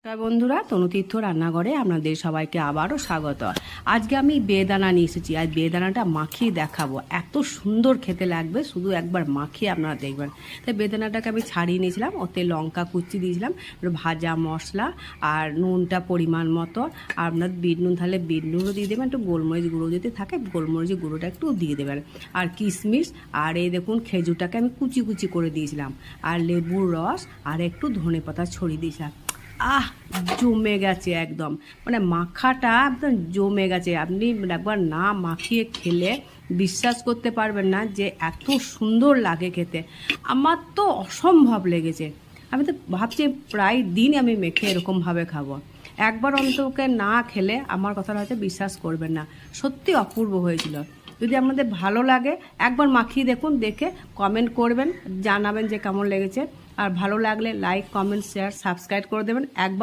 বন্ধুরা, তনুতীর্থ রান্নাঘরে আপনাদের সবাইকে আবারও স্বাগত। আজকে আমি বেদানা নিয়ে এসেছি। আজ বেদানাটা মাখিয়ে দেখাবো, এত সুন্দর খেতে লাগবে, শুধু একবার মাখিয়ে আপনারা দেখবেন। তাই বেদানাটাকে আমি ছাড়িয়ে নিয়েছিলাম, ওতে লঙ্কা কুচি দিয়েছিলাম, ভাজা মশলা আর নুনটা পরিমাণ মতো। আর আপনার বিট নুন থাকলে বিট নুনও দিয়ে দেবেন, একটু গোলমরিচ গুঁড়ো যদি থাকে গোলমরিচ গুঁড়োটা একটু দিয়ে দেবেন, আর কিশমিশ, আর এই দেখুন খেজুরটাকে আমি কুচি কুচি করে দিয়েছিলাম, আর লেবুর রস, আর একটু ধনেপাতা ছড়িয়ে দিয়েছিলাম। জমে গেছে একদম, মানে মাখাটা একদম জমে গেছে। আপনি একবার না মাখিয়ে খেলে বিশ্বাস করতে পারবেন না যে এত সুন্দর লাগে খেতে। আমার তো অসম্ভব লেগেছে। আমি তো ভাবছি প্রায় দিন আমি মেখে এরকমভাবে খাবো। একবার অন্তকে না খেলে আমার কথাটা হয়তো বিশ্বাস করবেন না, সত্যি অপূর্ব হয়েছিল। যদি আপনাদের ভালো লাগে একবার মাখিয়ে দেখুন, দেখে কমেন্ট করবেন, জানাবেন যে কেমন লেগেছে। আর ভালো লাগলে লাইক, কমেন্ট, শেয়ার, সাবস্ক্রাইব করে দেবেন। একবার